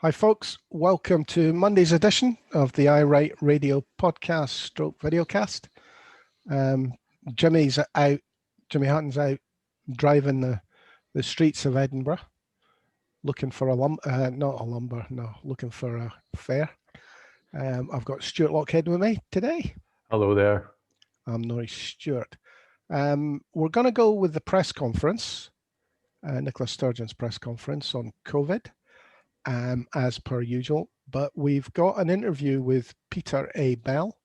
Hi, folks. Welcome to Monday's edition of the I Write Radio podcast stroke videocast. Jimmy Hutton's out driving the streets of Edinburgh, looking for looking for a fare. I've got Stuart Lockhead with me today. Hello there. I'm Norris Stewart. We're going to go with the press conference, Nicola Sturgeon's press conference on COVID. As per usual, but we've got an interview with Peter A. Bell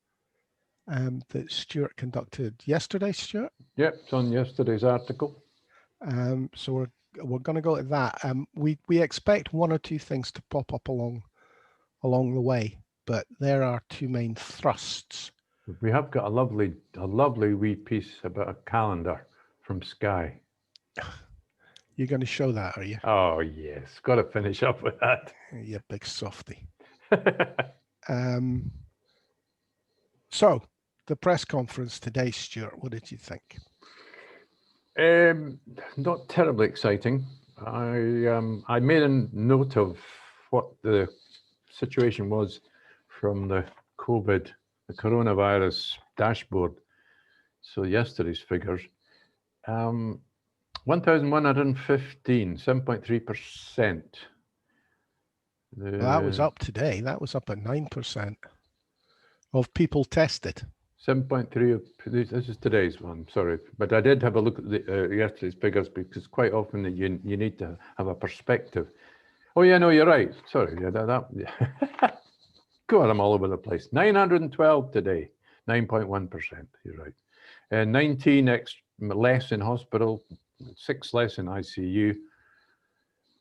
that Stuart conducted yesterday. Stuart? Yep, it's on yesterday's article. So we're going to go to that. We expect one or two things to pop up along the way, but there are two main thrusts. We have got a lovely wee piece about a calendar from Sky. You're going to show that, are you? Oh yes, got to finish up with that. You big softy. So the press conference today, Stuart, what did you think? Not terribly exciting. I made a note of what the situation was from the coronavirus dashboard. So yesterday's figures. 1,115, 7.3%. Well, that was up today. That was up at 9% of people tested. 7.3 of this is today's one. Sorry, but I did have a look at the yesterday's figures because quite often you need to have a perspective. Oh yeah, no, you're right. Sorry, yeah, that God, I'm all over the place. 912 today, 9.1%. You're right, and 19 less in hospital. 6 less in ICU,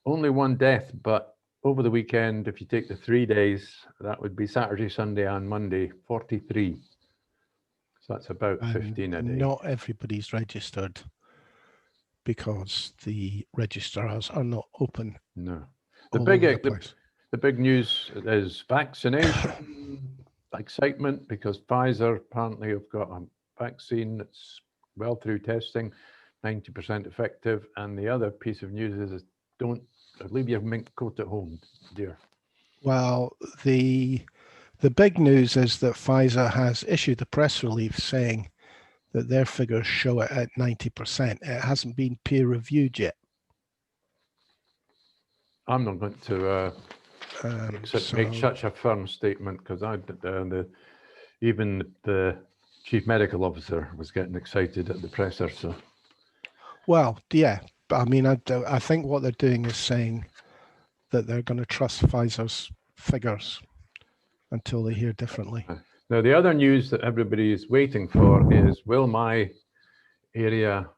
only 1 death, but over the weekend, if you take the 3 days, that would be Saturday, Sunday and Monday, 43. So that's about 15 a day. Not everybody's registered because the registrars are not open. No. The big news is vaccination excitement because Pfizer apparently have got a vaccine that's well through testing. 90% effective, and the other piece of news is don't leave your mink coat at home, dear. Well, the big news is that Pfizer has issued a press release saying that their figures show it at 90%. It hasn't been peer reviewed yet. I'm not going to make such a firm statement because even the chief medical officer was getting excited at the presser. So. Well, yeah, but I mean, I think what they're doing is saying that they're going to trust Pfizer's figures until they hear differently. Now, the other news that everybody is waiting for is, will my area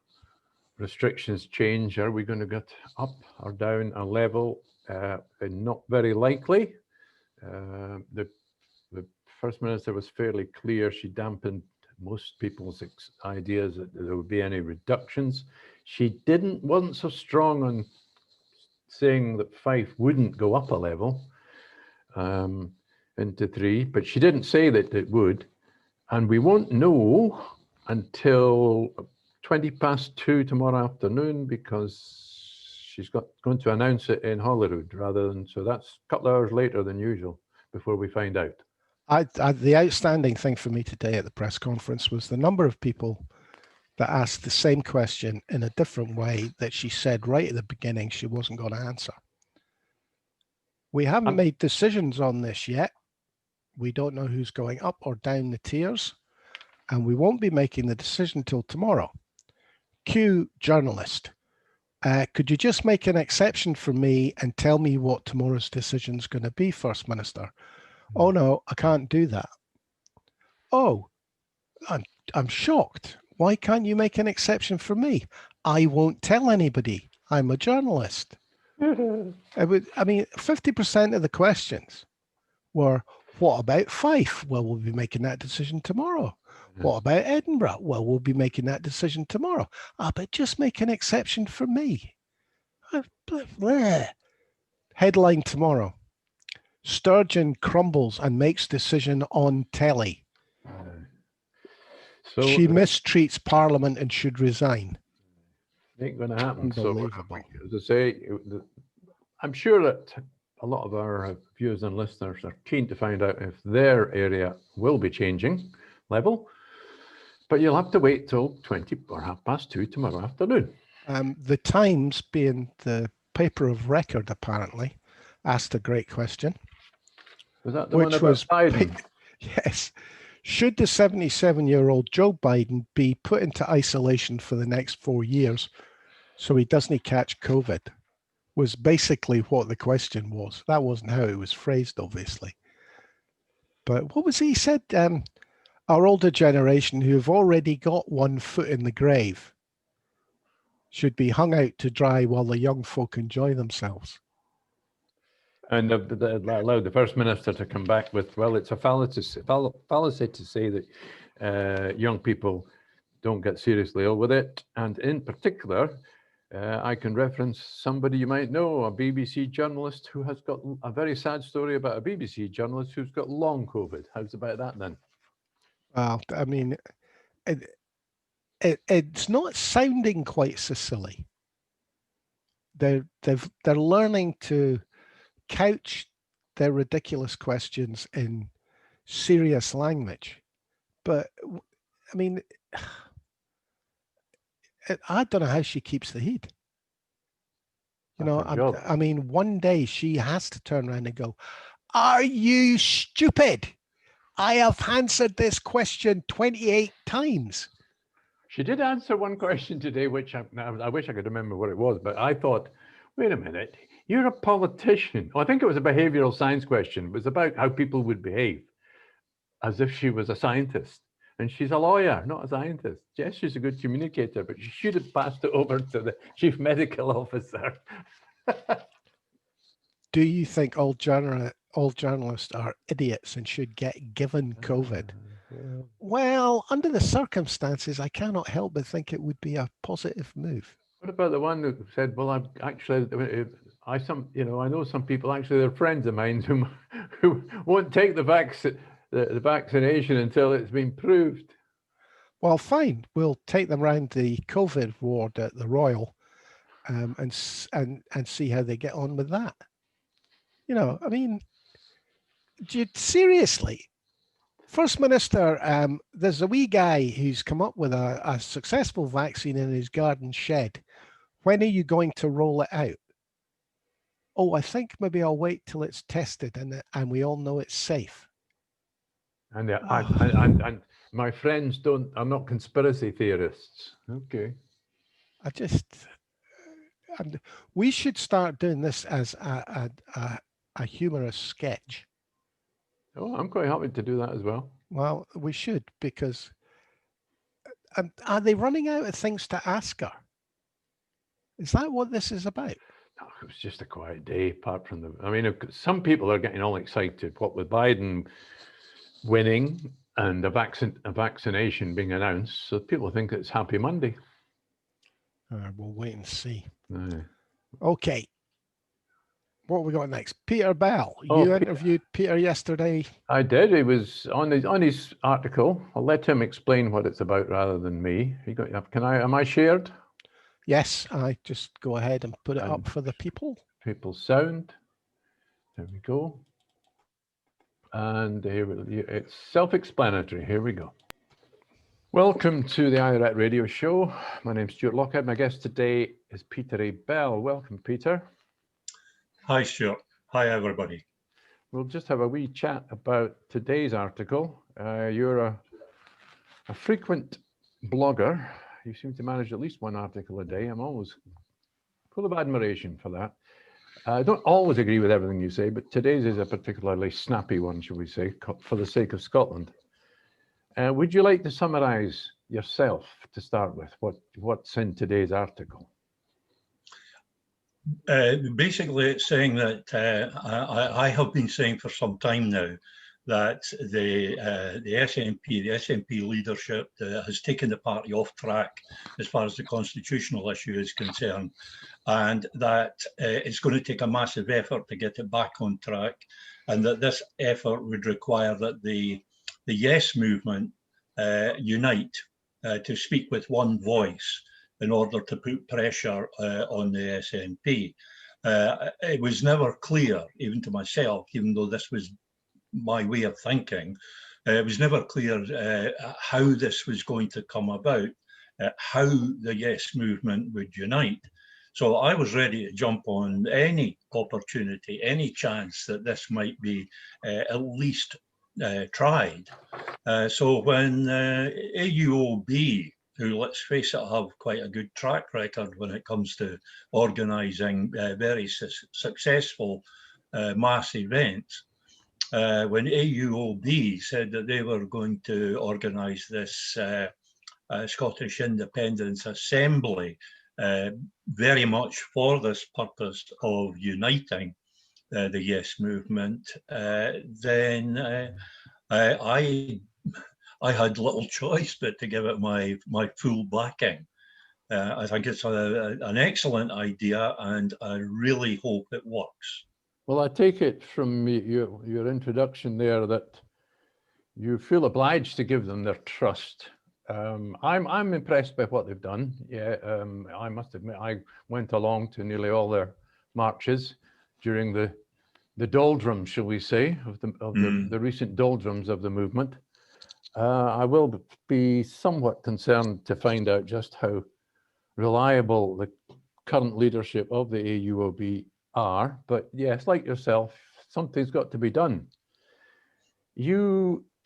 restrictions change? Are we going to get up or down a level? Not very likely. The First Minister was fairly clear. She dampened most people's ideas that there would be any reductions. She wasn't so strong on saying that Fife wouldn't go up a level into 3, but she didn't say that it would. And we won't know until 2:20 tomorrow afternoon because she's going to announce it in Holyrood so that's a couple of hours later than usual before we find out. The outstanding thing for me today at the press conference was the number of people that asked the same question in a different way that she said right at the beginning she wasn't going to answer. We haven't made decisions on this yet. We don't know who's going up or down the tiers, and we won't be making the decision till tomorrow. Q journalist, could you just make an exception for me and tell me what tomorrow's decision is going to be, First Minister? Oh no, I can't do that. Oh, I'm shocked. Why can't you make an exception for me? I won't tell anybody. I'm a journalist. I mean, 50% of the questions were, what about Fife? Well, we'll be making that decision tomorrow. What about Edinburgh? Well, we'll be making that decision tomorrow. But just make an exception for me. Headline tomorrow. Sturgeon crumbles and makes decision on telly. So she mistreats Parliament and should resign. Ain't going to happen. So, as I say, I'm sure that a lot of our viewers and listeners are keen to find out if their area will be changing level, but you'll have to wait till 20 or 2:30 tomorrow afternoon. The Times, being the paper of record, apparently, asked a great question. Was that the one about Biden? Yes. Should the 77-year-old Joe Biden be put into isolation for the next 4 years so he doesn't catch COVID? Was basically what the question was. That wasn't how it was phrased, obviously. But what was he said? Our older generation who have already got one foot in the grave should be hung out to dry while the young folk enjoy themselves. And allowed the First Minister to come back with, well, it's a fallacy to say that young people don't get seriously ill with it. And in particular, I can reference somebody you might know, a BBC journalist who has got a very sad story about a BBC journalist who's got long COVID. How's about that then? Well, I mean, it's not sounding quite so silly. They're learning to couch their ridiculous questions in serious language. But I mean, I don't know how she keeps the heat. You know, I mean, one day she has to turn around and go, "Are you stupid? I have answered this question 28 times." She did answer one question today, which I wish I could remember what it was, but I thought, wait a minute, you're a politician. Oh, I think it was a behavioral science question. It was about how people would behave, as if she was a scientist. And she's a lawyer, not a scientist. Yes, she's a good communicator, but she should have passed it over to the chief medical officer. Do you think all journalists are idiots and should get given COVID? Well, under the circumstances, I cannot help but think it would be a positive move. What about the one who said, well, I'm actually, I know some people, actually, they're friends of mine who won't take the vaccination until it's been proved. Well, fine. We'll take them around the COVID ward at the Royal and see how they get on with that. You know, I mean, seriously, First Minister, there's a wee guy who's come up with a successful vaccine in his garden shed. When are you going to roll it out? Oh, I think maybe I'll wait till it's tested and we all know it's safe. And and my friends are not conspiracy theorists. Okay. We should start doing this as a humorous sketch. Oh, I'm quite happy to do that as well. Well, we should, because are they running out of things to ask her? Is that what this is about? No, it was just a quiet day, apart from some people are getting all excited, what with Biden winning and a vaccination being announced. So people think it's Happy Monday. We'll wait and see. Aye. Okay. What have we got next? Peter Bell. You interviewed Peter yesterday. I did. He was on his article. I'll let him explain what it's about rather than me. Am I shared? Yes, I just go ahead and put it up for the people. People's sound. There we go. And here it's self-explanatory. Here we go. Welcome to the IRAT Radio Show. My name's Stuart Lockhead. My guest today is Peter A. Bell. Welcome, Peter. Hi, Stuart. Hi, everybody. We'll just have a wee chat about today's article. You're a frequent blogger. You seem to manage at least one article a day. I'm always full of admiration for that. I don't always agree with everything you say, but today's is a particularly snappy one, shall we say, for the sake of Scotland. Would you like to summarise yourself to start with? What's in today's article? Basically, it's saying that I have been saying for some time now that the SNP leadership has taken the party off track as far as the constitutional issue is concerned, and that it's going to take a massive effort to get it back on track, and that this effort would require that the Yes movement unite to speak with one voice in order to put pressure on the SNP. it was never clear, even to myself, even though this was my way of thinking, it was never clear how this was going to come about, how the Yes movement would unite. So I was ready to jump on any opportunity, any chance that this might be at least tried. So when AUOB, who, let's face it, have quite a good track record when it comes to organising very successful mass events, when AUOB said that they were going to organise this Scottish Independence Assembly, very much for this purpose of uniting the Yes movement, then I had little choice but to give it my full backing. I think it's an excellent idea, and I really hope it works. Well, I take it from your introduction there that you feel obliged to give them their trust. I'm impressed by what they've done. Yeah, I must admit, I went along to nearly all their marches during the doldrums, shall we say, of the recent doldrums of the movement. I will be somewhat concerned to find out just how reliable the current leadership of the AUOB are. But yes, like yourself, something's got to be done.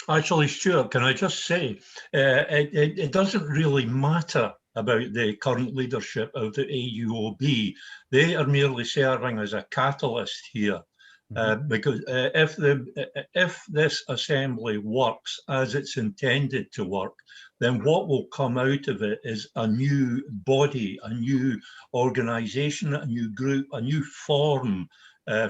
Actually, Stuart, can I just say, it doesn't really matter about the current leadership of the AUOB. They are merely serving as a catalyst here. Because if this assembly works as it's intended to work, then what will come out of it is a new body, a new organisation, a new group, a new form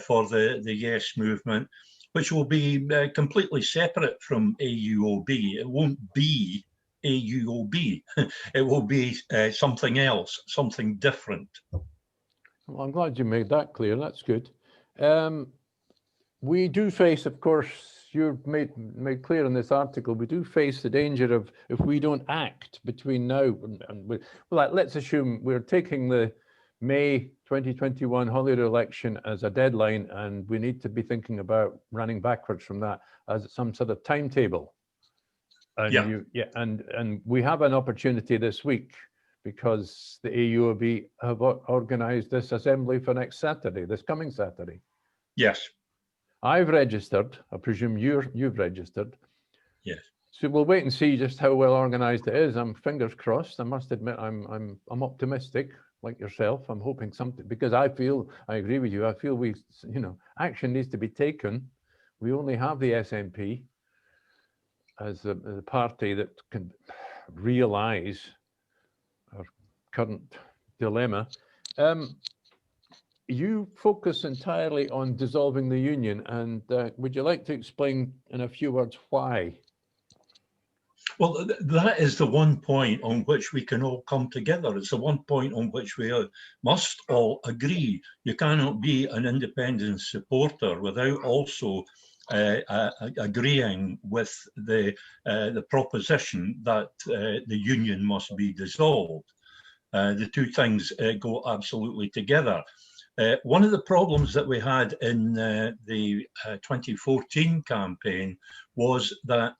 for the Yes movement, which will be completely separate from AUOB. It won't be AUOB. It will be something else, something different. Well, I'm glad you made that clear. That's good. We do face, of course, you've made clear in this article, we do face the danger of, if we don't act between now and well, let's assume we're taking the May 2021 holiday election as a deadline, and we need to be thinking about running backwards from that as some sort of timetable. And and we have an opportunity this week because the AUOB have organised this assembly for next Saturday, this coming Saturday. Yes. I've registered. I presume you've registered. Yes. So we'll wait and see just how well organised it is. I'm fingers crossed. I must admit, I'm optimistic, like yourself. I'm hoping something, because I agree with you. I feel action needs to be taken. We only have the SNP as a party that can realise our current dilemma. You focus entirely on dissolving the union, and would you like to explain in a few words why? Well, that is the one point on which we can all come together. It's the one point on which we must all agree. You cannot be an independence supporter without also agreeing with the proposition that the union must be dissolved. The two things go absolutely together. One of the problems that we had in the 2014 campaign was that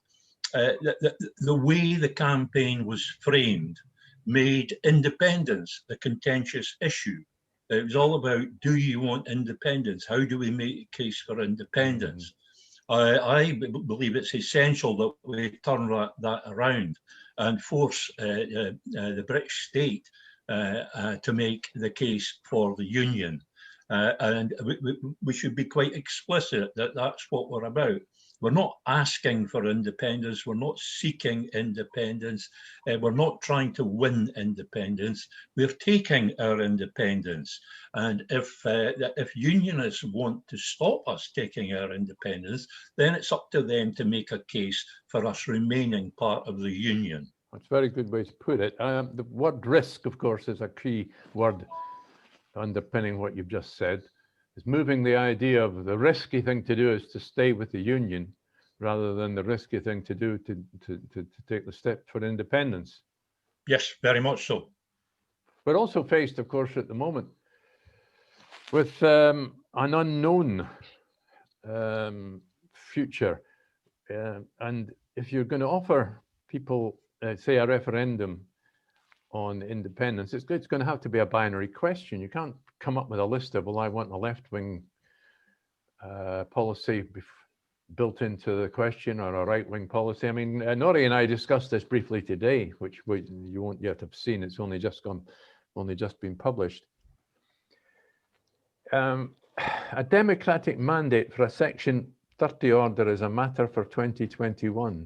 the way the campaign was framed made independence a contentious issue. It was all about, do you want independence? How do we make a case for independence? I believe it's essential that we turn that around and force the British state to make the case for the union. And we should be quite explicit that that's what we're about. We're not asking for independence. We're not seeking independence. We're not trying to win independence. We're taking our independence. And if unionists want to stop us taking our independence, then it's up to them to make a case for us remaining part of the union. That's a very good way to put it. The word risk, of course, is a key word underpinning what you've just said. Is moving the idea of the risky thing to do is to stay with the union rather than the risky thing to do to take the step for independence. Yes, very much so. We're also faced, of course, at the moment With an unknown future, and if you're going to offer people, say, a referendum on independence, it's going to have to be a binary question. You can't come up with a list of, well, I want a left-wing policy built into the question, or a right-wing policy. I mean, Nori and I discussed this briefly today, which you won't yet have seen. It's only just been published. A democratic mandate for a Section 30 order is a matter for 2021.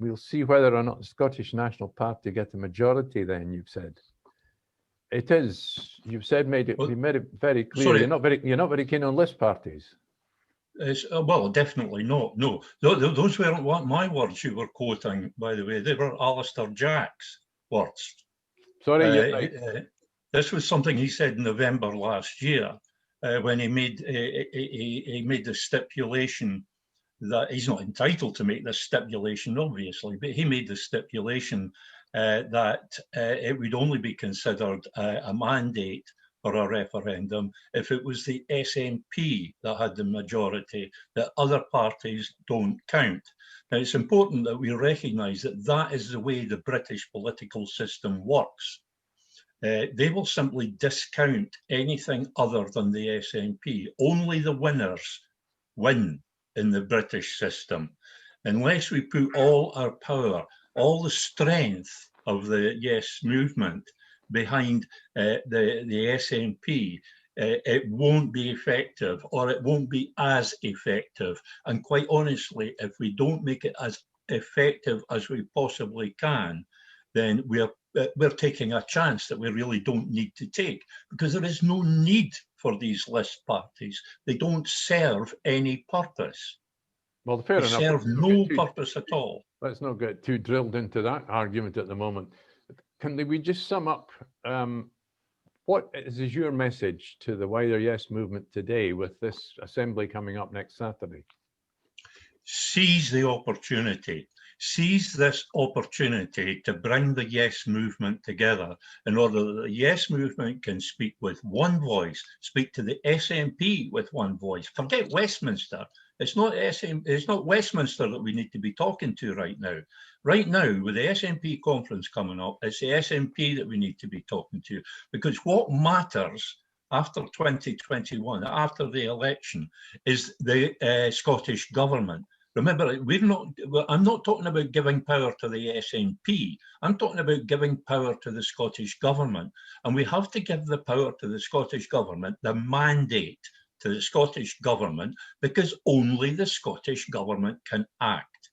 We'll see whether or not the Scottish National Party get a majority then, you've said. It is, you've said, made it very clear. Sorry. You're not very keen on list parties. Well, definitely not. No, those weren't my words you were quoting, by the way. They were Alistair Jack's words. Sorry, this was something he said in November last year, when he made the stipulation that he's not entitled to make this stipulation, obviously, but he made the stipulation that it would only be considered a mandate for a referendum if it was the SNP that had the majority, that other parties don't count. Now, it's important that we recognise that that is the way the British political system works. They will simply discount anything other than the SNP. Only the winners win in the British system. Unless we put all our power, all the strength of the Yes movement behind the SNP, it won't be effective, or it won't be as effective. And quite honestly, if we don't make it as effective as we possibly can, then we're taking a chance that we really don't need to take, because there is no need for these list parties. They don't serve any purpose. Well, fair they enough. Serve no purpose at all. Let's not get too drilled into that argument at the moment. Can we just sum up what is your message to the wider Yes movement today with this assembly coming up next Saturday? Seize the opportunity. Seize this opportunity to bring the Yes movement together in order that the Yes movement can speak with one voice, speak to the SNP with one voice. Forget Westminster. It's not Westminster that we need to be talking to right now. Right now, with the SNP conference coming up, it's the SNP that we need to be talking to, because what matters after 2021, after the election, is the Scottish government. Remember, I'm not talking about giving power to the SNP. I'm talking about giving power to the Scottish government. And we have to give the power to the Scottish government, the mandate to the Scottish government, because only the Scottish government can act.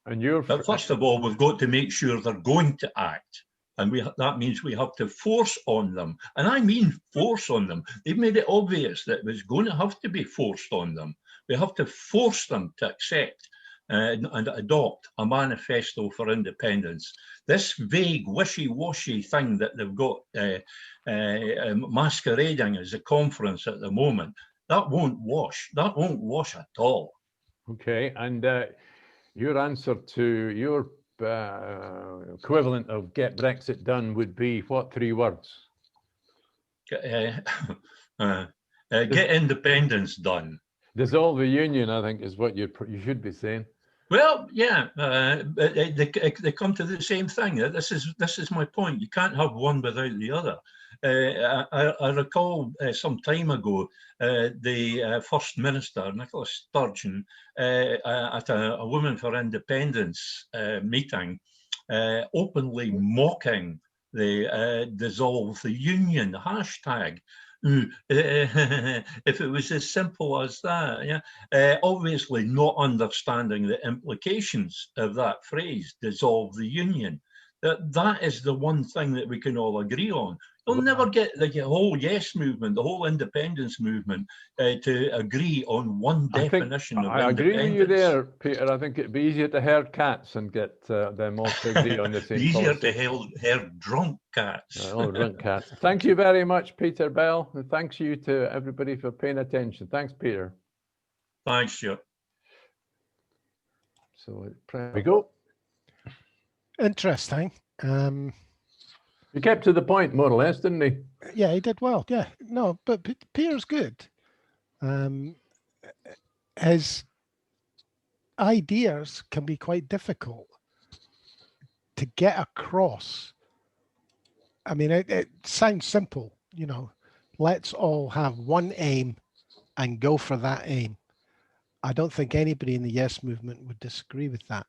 But first of all, we've got to make sure they're going to act. And that means we have to force on them. And I mean force on them. They've made it obvious that it was going to have to be forced on them. We have to force them to accept and adopt a manifesto for independence. This vague, wishy-washy thing that they've got masquerading as a conference at the moment, that won't wash. That won't wash at all. Okay, and your answer to your equivalent of get Brexit done would be what 3 words? Get independence done. Dissolve the union, I think, is what you should be saying. Well, yeah, they come to the same thing. This is my point. You can't have one without the other. I recall some time ago the First Minister, Nicola Sturgeon, at a Women for Independence meeting, openly mocking the dissolve the union hashtag. If it was as simple as that, yeah. Obviously not understanding the implications of that phrase, dissolve the union. That is the one thing that we can all agree on. You'll never get the whole Yes movement, the whole independence movement to agree on one definition of independence. I agree with you there, Peter. I think it'd be easier to herd cats and get them all to agree on the same easier policy. to herd drunk cats. Oh, drunk cats. Thank you very much, Peter Bell. And thanks you to everybody for paying attention. Thanks, Peter. Thanks, Stuart. So there we go. Interesting. He kept to the point, more or less, didn't he? Yeah, he did well. Yeah, no, but Peter's good. His ideas can be quite difficult to get across. I mean, it sounds simple, you know, let's all have one aim and go for that aim. I don't think anybody in the Yes movement would disagree with that.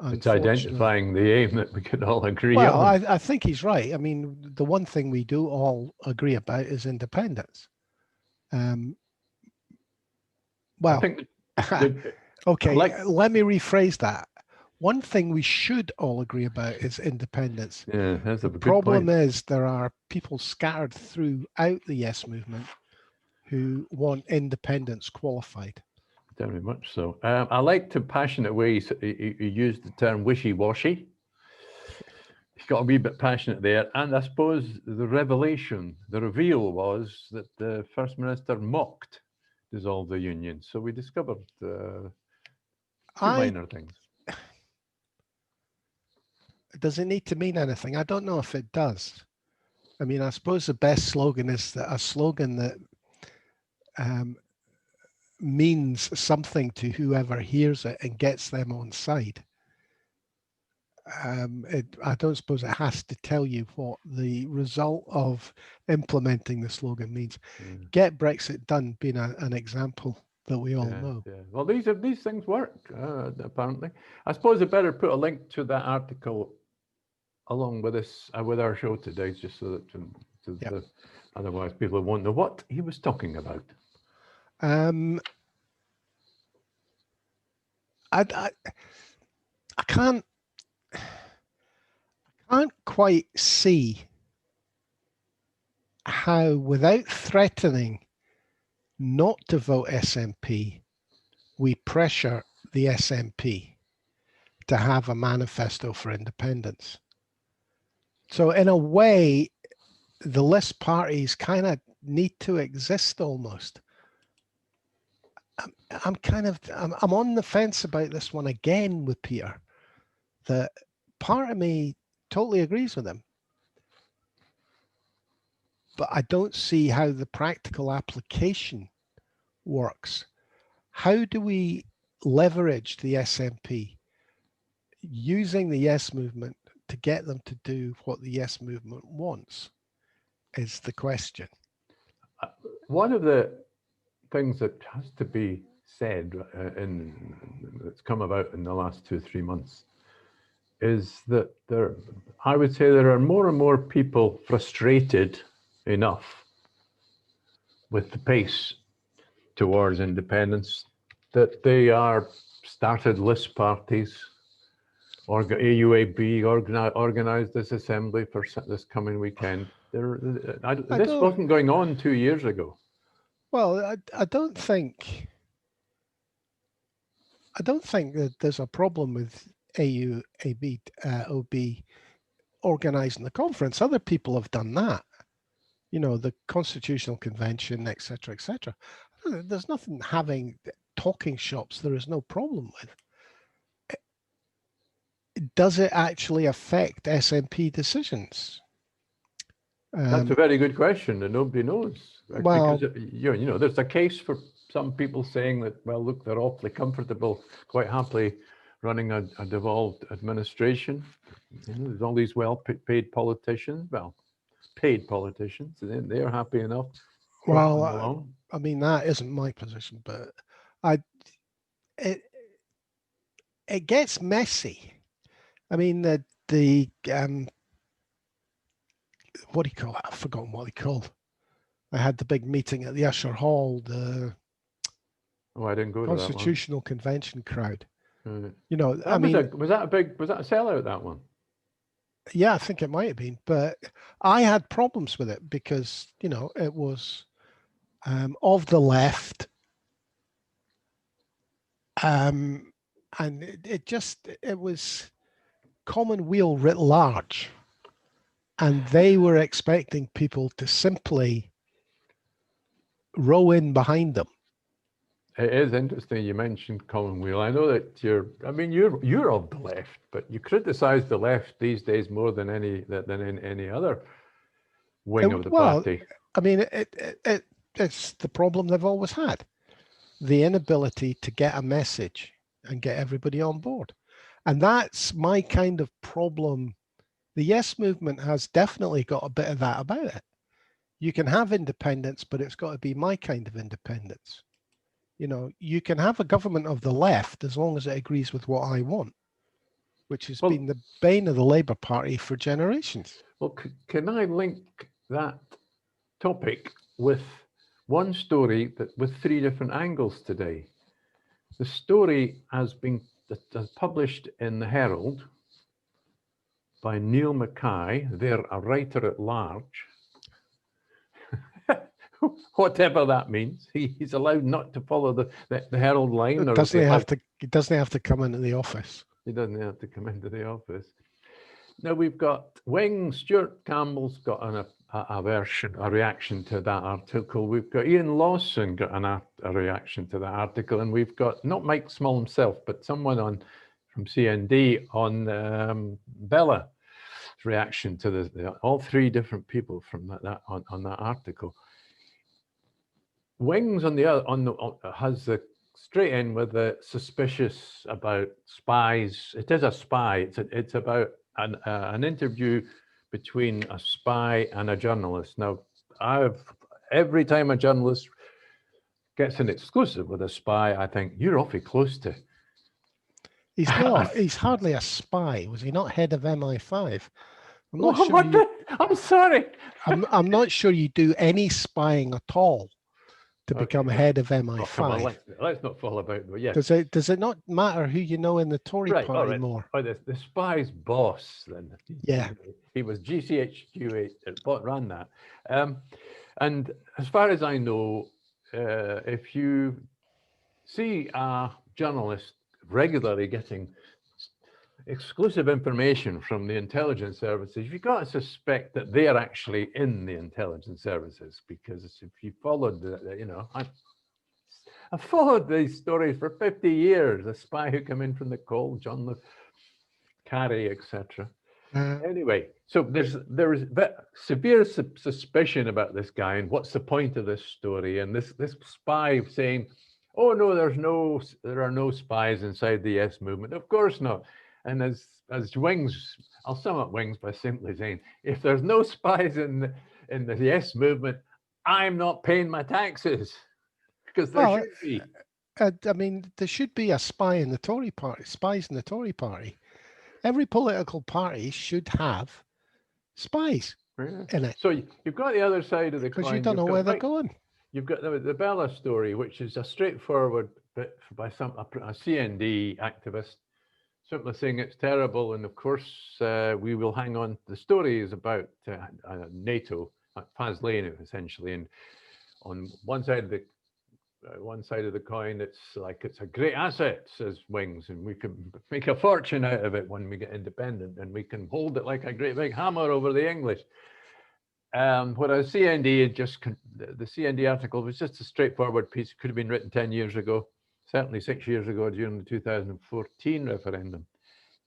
It's identifying the aim that we could all agree well, on. I think he's right. I mean, the one thing we do all agree about is independence. I Well, think okay, like, let me rephrase that. One thing we should all agree about is independence. yeah, that's a The good problem point. is there are people scattered throughout the Yes movement who want independence qualified. Very much so. I like the passionate way he used the term wishy-washy. He got a wee bit passionate there. And I suppose the reveal was that the First Minister mocked dissolve the union. So we discovered two minor things. Does it need to mean anything? I don't know if it does. I mean, I suppose the best slogan is that a slogan that means something to whoever hears it and gets them on side. I don't suppose it has to tell you what the result of implementing the slogan means. Get Brexit done being an example that we all know. Yeah. Well, these things work, apparently. I suppose I better put a link to that article along with this with our show today, just so that otherwise people won't know what he was talking about. I can't quite see how, without threatening not to vote SNP, we pressure the SNP to have a manifesto for independence. So in a way, the list parties kind of need to exist almost. I'm on the fence about this one again with Peter, that part of me totally agrees with him, but I don't see how the practical application works. How do we leverage the SNP using the Yes movement to get them to do what the Yes movement wants is the question. One of the things that has to be said that's come about in the last 2-3 months is that I would say there are more and more people frustrated enough with the pace towards independence that they are started list parties. AUAB organised this assembly for this coming weekend. This wasn't going on 2 years ago. Well, I don't think that there's a problem with AUAB OB organising the conference. Other people have done that. You know, the Constitutional Convention, etc., etc. There's nothing having talking shops. There is no problem with. Does it actually affect SNP decisions? That's a very good question, and nobody knows. Well, because you know, there's a case for some people saying that, well, look, they're awfully comfortable, quite happily running a devolved administration. You know, there's all these well-paid politicians. Well, paid politicians, and they're happy enough. Well, I mean, that isn't my position, but it gets messy. I mean, the what do you call it? I've forgotten what they called. I had the big meeting at the Usher Hall, the I didn't go to that one. Constitutional Convention crowd. Right. You know, was that a sellout, that one? Yeah, I think it might have been, but I had problems with it because, you know, it was of the left. And it was Commonweal writ large. And they were expecting people to simply row in behind them It is interesting you mentioned Commonweal. I know that you're of the left, but you criticise the left these days more than in any other wing of the Well, party. I mean, it's the problem they've always had. The inability to get a message and get everybody on board. And that's my kind of problem. The Yes movement has definitely got a bit of that about it. You can have independence, but it's got to be my kind of independence. You know, you can have a government of the left as long as it agrees with what I want, which has been the bane of the Labour Party for generations. Well, can I link that topic with one story with 3 different angles today? The story has been published in the Herald by Neil Mackay. They're a writer at large. Whatever that means. He's allowed not to follow the Herald line. Doesn't he have to? He doesn't have to come into the office. He doesn't have to come into the office. Now we've got Stuart Campbell's got a reaction to that article. We've got Ian Lawson got a reaction to that article, and we've got not Mike Small himself, but someone from CND on Bella's reaction to all 3 different people from on that article. Wings has the straight in with the suspicious about spies. It is a spy. It's about an interview between a spy and a journalist. Now, every time a journalist gets an exclusive with a spy, I think you're awfully close to. He's not. He's hardly a spy. Was he not head of MI5? I'm not sure. I'm sorry. I'm not sure you do any spying at all to become head of MI5. Come on, let's not fall about. Yeah. Does it not matter who you know in the Tory party more? Oh, the spy's boss then. Yeah. He was GCHQ ran that. And as far as I know, if you see a journalist regularly getting exclusive information from the intelligence services, you've got to suspect that they are actually in the intelligence services, because if you followed I've followed these stories for 50 years, a spy who came in from the Call, John Le Carey, etc. Anyway, so there is severe suspicion about this guy, and what's the point of this story? And this spy saying, oh no, there are no spies inside the Yes movement. Of course not. And as Wings, I'll sum up Wings by simply saying, if there's no spies in the Yes movement, I'm not paying my taxes, because there should be. I mean, there should be a spy in the Tory party, spies in the Tory party. Every political party should have spies in it. So you've got the other side of the coin. Because you don't know where they're going. You've got the Bella story, which is a straightforward bit by a CND activist, simply saying it's terrible. And of course, we will hang on. The story is about NATO, Faz Lane, essentially. And on one side of the coin, it's a great asset, says Wings, and we can make a fortune out of it when we get independent, and we can hold it like a great big hammer over the English. Whereas CND the CND article was just a straightforward piece. It could have been written 10 years ago, certainly 6 years ago during the 2014 referendum.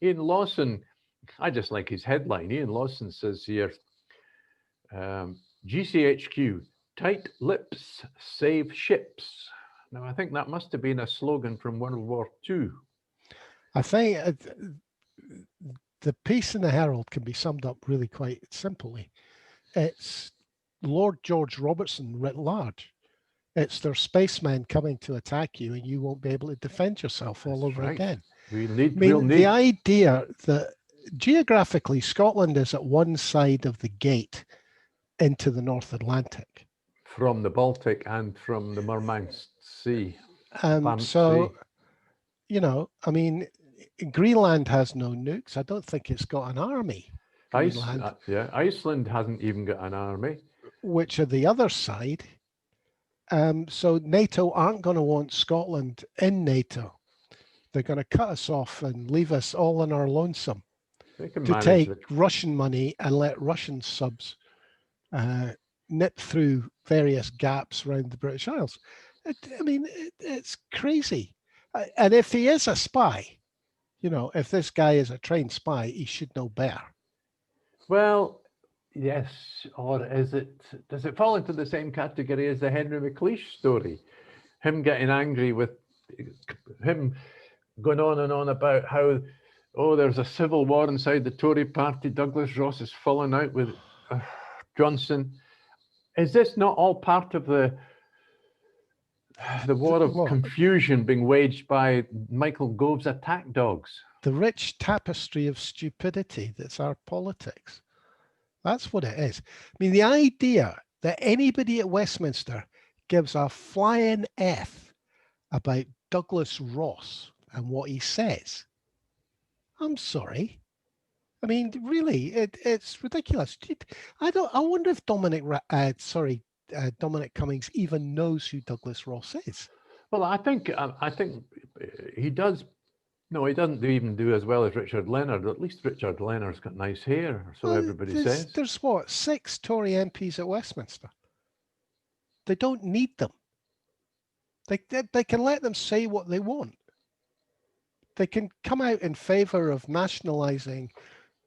Ian Lawson, I just like his headline. Ian Lawson says here, GCHQ, tight lips save ships. Now, I think that must have been a slogan from World War II. I think the piece in the Herald can be summed up really quite simply. It's Lord George Robertson writ large. It's their spacemen coming to attack you, and you won't be able to defend yourself all over again. The idea that geographically Scotland is at one side of the gate into the North Atlantic. From the Baltic and from the Murmansk Sea. Greenland has no nukes. I don't think it's got an army. Iceland hasn't even got an army. Which are the other side. So NATO aren't going to want Scotland in NATO. They're going to cut us off and leave us all on our lonesome to take Russian money and let Russian subs nip through various gaps around the British Isles. I mean, it's crazy. And if he is a spy, you know, if this guy is a trained spy, he should know better. Well, yes, or is it? Does it fall into the same category as the Henry McLeish story? Him getting angry with him going on and on about how, oh, there's a civil war inside the Tory party. Douglas Ross is falling out with Johnson. Is this not all part of the war of confusion being waged by Michael Gove's attack dogs? The rich tapestry of stupidity that's our politics. That's what it is. I mean, the idea that anybody at Westminster gives a flying F about Douglas Ross and what he says. I'm sorry. I mean, really, it's ridiculous. I wonder if Dominic Cummings even knows who Douglas Ross is. Well, I think he does. No, he doesn't even do as well as Richard Leonard. At least Richard Leonard's got nice hair, so everybody says. There's what, 6 Tory MPs at Westminster. They don't need them. They can let them say what they want. They can come out in favour of nationalising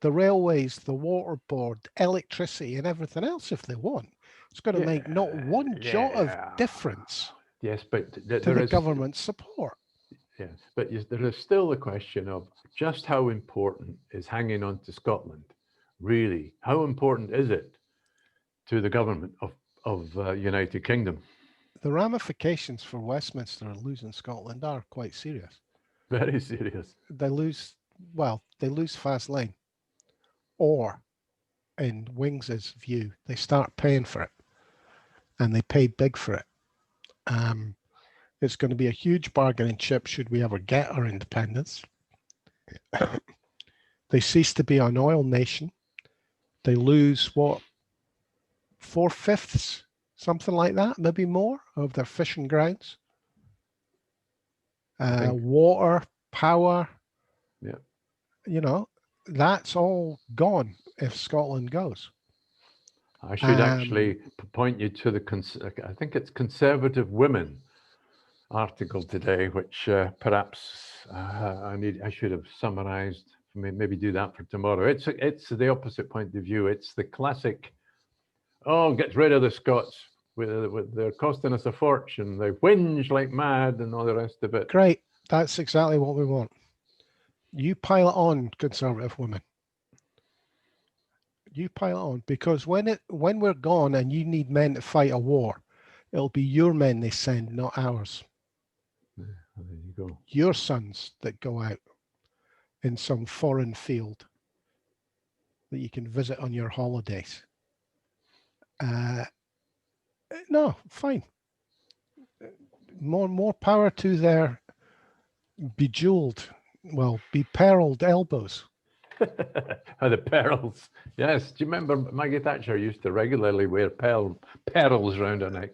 the railways, the water board, electricity, and everything else if they want. It's going to make not one jot of difference. Yes, but to the government support. Yes, but there is still the question of just how important is hanging on to Scotland. Really, how important is it to the government of United Kingdom? The ramifications for Westminster losing Scotland are quite serious. Very serious. They lose Fast Lane, or in Wings's view, they start paying for it, and they pay big for it. It's going to be a huge bargaining chip should we ever get our independence. They cease to be an oil nation. They lose what, 4/5, something like that, maybe more, of their fishing grounds. Water, power. Yeah. You know, that's all gone if Scotland goes. I should actually point you to I think it's Conservative Women article today, which perhaps I should have summarized. Maybe do that for tomorrow. It's the opposite point of view. It's the classic, oh, get rid of the Scots. They're costing us a fortune. They whinge like mad and all the rest of it. Great. That's exactly what we want. You pile it on, Conservative Women. You pile it on, because when we're gone and you need men to fight a war, it'll be your men they send, not ours. There you go. Your sons that go out in some foreign field that you can visit on your holidays. No, fine. More power to their bepearled elbows. The pearls. Yes. Do you remember Maggie Thatcher used to regularly wear pearls around her neck?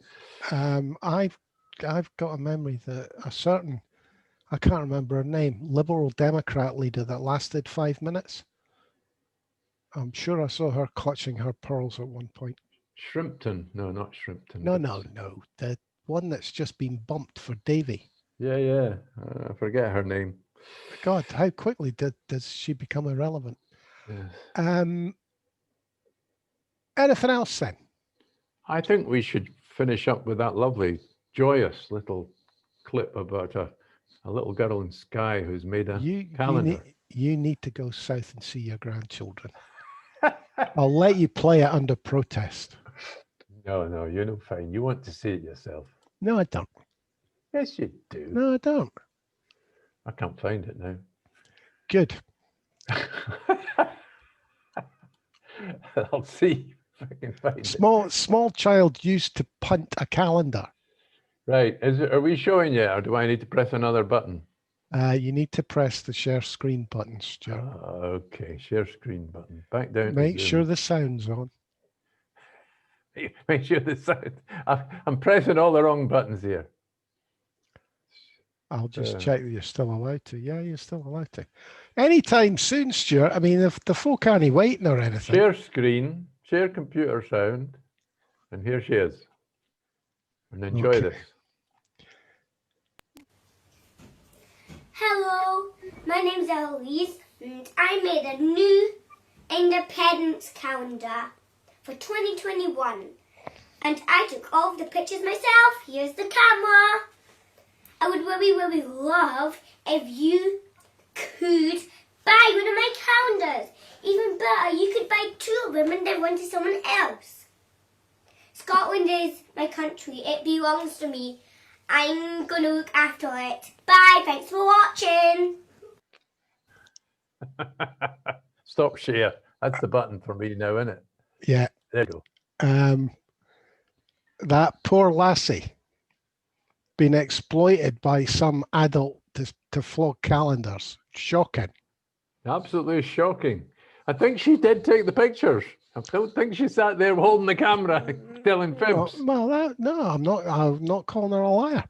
I've got a memory that a certain, I can't remember her name, Liberal Democrat leader that lasted 5 minutes. I'm sure I saw her clutching her pearls at one point. Shrimpton. No, not Shrimpton. No. The one that's just been bumped for Davy. Yeah. I forget her name. God, how quickly does she become irrelevant? Yes. Anything else then? I think we should finish up with that lovely, joyous little clip about a little girl in Skye who's made a calendar. You need to go south and see your grandchildren. I'll let you play it under protest. No, you're no fine. You want to see it yourself. No, I don't. Yes, you do. No, I don't. I can't find it now. Good. I'll see if I can find it. Small child used to punt a calendar. Right. Are we showing yet, or do I need to press another button? You need to press the share screen button, Stuart. Okay, share screen button. Back down. Make sure the sound's on. Make sure the sound. I'm pressing all the wrong buttons here. I'll just check that you're still allowed to. Yeah, you're still allowed to. Anytime soon, Stuart. I mean, if the folk aren't waiting or anything. Share screen, share computer sound, and here she is. And enjoy this. Hello, my name's Eloise and I made a new independence calendar for 2021 and I took all of the pictures myself. Here's the camera. I would really love if you could buy one of my calendars. Even better, you could buy 2 of them and then one to someone else. Scotland is my country. It belongs to me. I'm going to look after it. Bye. Thanks for watching. Stop share. That's the button for me now, isn't it? Yeah. There you go. That poor lassie being exploited by some adult to flog calendars. Shocking. Absolutely shocking. I think she did take the pictures. I don't think she sat there holding the camera telling fibs. Well, no, I'm not calling her a liar.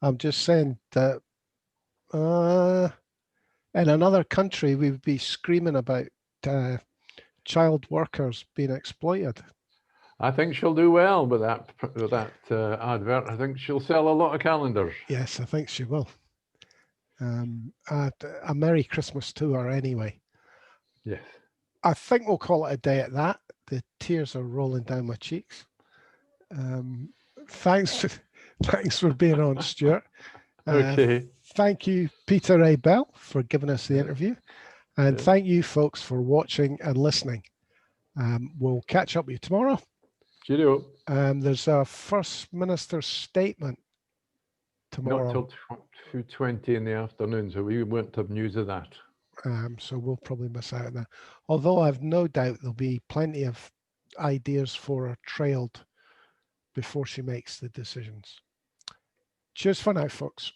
I'm just saying that in another country we would be screaming about child workers being exploited. I think she'll do well with that advert. I think she'll sell a lot of calendars. Yes, I think she will. A Merry Christmas to her anyway. Yes. I think we'll call it a day at that. The tears are rolling down my cheeks. Thanks for being on, Stuart. Okay. Thank you, Peter A. Bell, for giving us the interview. And thank you, folks, for watching and listening. We'll catch up with you tomorrow. Cheerio. There's a First Minister's statement tomorrow. Not till 2:20 in the afternoon, so we won't have news of that. So we'll probably miss out on that. Although I've no doubt there'll be plenty of ideas for her trailed before she makes the decisions. Cheers for now, folks.